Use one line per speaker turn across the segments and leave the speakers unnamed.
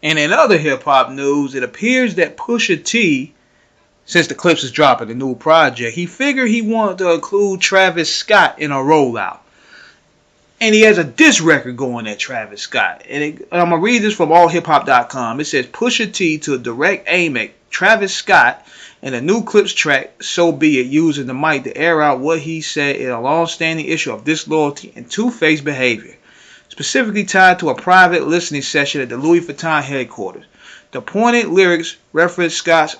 And in other hip-hop news, it appears that Pusha T, since the Clips is dropping the new project, he figured he wanted to include Travis Scott in a rollout. And he has a diss record going at Travis Scott. And I'm going to read this from allhiphop.com. It says, Pusha T to direct aim at Travis Scott in a new Clips track, So Be It, using the mic to air out what he said is a long-standing issue of disloyalty and two-faced behavior, specifically tied to a private listening session at the Louis Vuitton headquarters. The pointed lyrics reference Scott's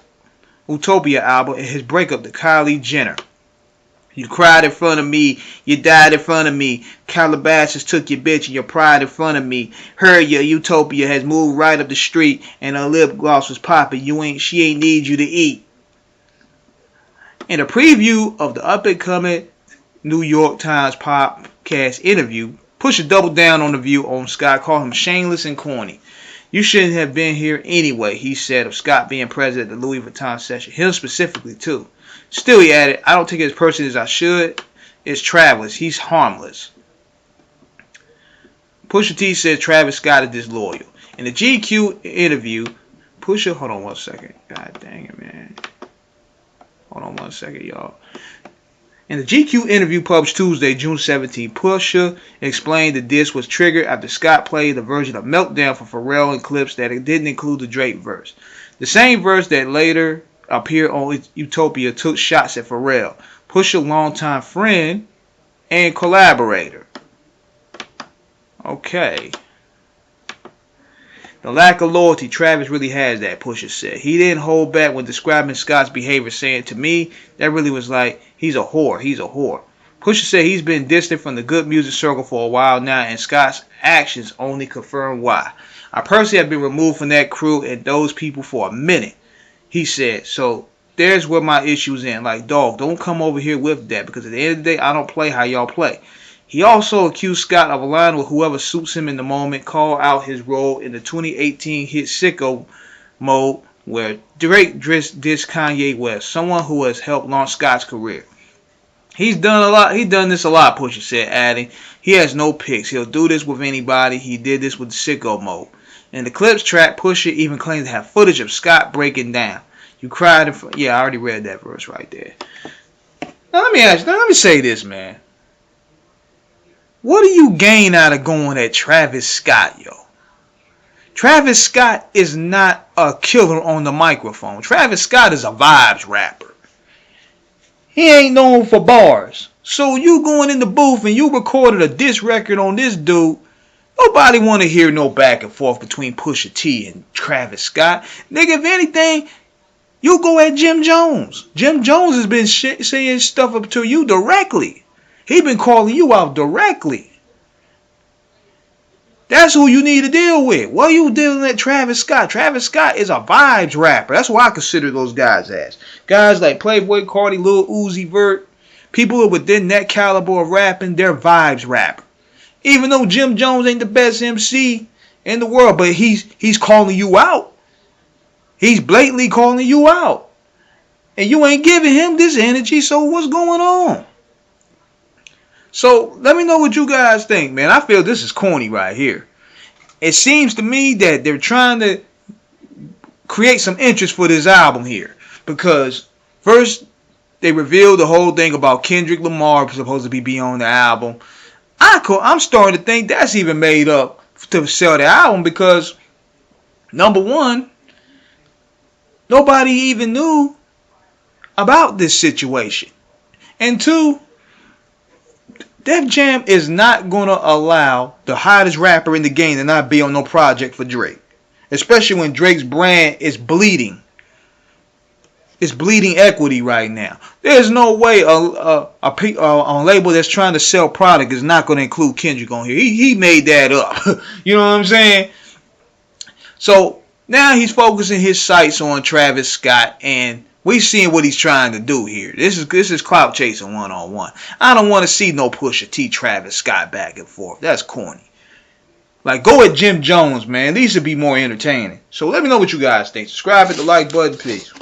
Utopia album and his breakup to Kylie Jenner. You cried in front of me, you died in front of me, Calabasas took your bitch and your pride in front of me. Heard your Utopia has moved right up the street and her lip gloss was popping, she ain't need you to eat. In a preview of the up-and-coming New York Times podcast interview, Pusha doubled down on the view on Scott, called him shameless and corny. You shouldn't have been here anyway, he said of Scott being present at the Louis Vuitton session. Him specifically, too. Still, he added, I don't take it as personally as I should. It's Travis. He's harmless. Pusha T said Travis Scott is disloyal. In the GQ interview, Pusha... Hold on one second. God dang it, man. Hold on one second, y'all. In the GQ interview published Tuesday, June 17, Pusha explained that this was triggered after Scott played a version of Meltdown for Pharrell in Clips that it didn't include the Drake verse. The same verse that later appeared on Utopia took shots at Pharrell, Pusha's longtime friend and collaborator. Okay. The lack of loyalty, Travis really has that, Pusha said. He didn't hold back when describing Scott's behavior, saying, to me, that really was like, he's a whore, he's a whore. Pusha said he's been distant from the good music circle for a while now, and Scott's actions only confirm why. I personally have been removed from that crew and those people for a minute, he said. So there's where my issue's in. Like, dog, don't come over here with that, because at the end of the day, I don't play how y'all play. He also accused Scott of aligning with whoever suits him in the moment, called out his role in the 2018 hit Sicko Mode, where Drake dissed Kanye West, someone who has helped launch Scott's career. He's done this a lot, Pusha said, adding, he has no picks. He'll do this with anybody. He did this with the Sicko Mode. In the Clips track, Pusha even claimed to have footage of Scott breaking down. You cried in front... Yeah, I already read that verse right there. Now let me say this, man. What do you gain out of going at Travis Scott, yo? Travis Scott is not a killer on the microphone. Travis Scott is a vibes rapper. He ain't known for bars. So you going in the booth and you recorded a diss record on this dude. Nobody want to hear no back and forth between Pusha T and Travis Scott. Nigga, if anything, you go at Jim Jones. Jim Jones has been saying stuff up to you directly. He been calling you out directly. That's who you need to deal with. What are you dealing with Travis Scott? Travis Scott is a vibes rapper. That's what I consider those guys as. Guys like Playboy Cardi, Lil Uzi Vert. People who are within that caliber of rapping, they're vibes rapper. Even though Jim Jones ain't the best MC in the world, but he's calling you out. He's blatantly calling you out. And you ain't giving him this energy, so what's going on? So let me know what you guys think, man. I feel this is corny right here. It seems to me that they're trying to create some interest for this album here. Because first, they revealed the whole thing about Kendrick Lamar supposed to be on the album. I'm starting to think that's even made up to sell the album because, number one, nobody even knew about this situation. And two, Def Jam is not going to allow the hottest rapper in the game to not be on no project for Drake. Especially when Drake's brand is bleeding. It's bleeding equity right now. There's no way a label that's trying to sell product is not going to include Kendrick on here. He made that up. You know what I'm saying? So now he's focusing his sights on Travis Scott, and we seeing what he's trying to do here. This is clout chasing 1-on-1. I don't want to see no Pusha T, Travis Scott back and forth. That's corny. Like, go at Jim Jones, man. These should be more entertaining. So let me know what you guys think. Subscribe, hit the like button, please.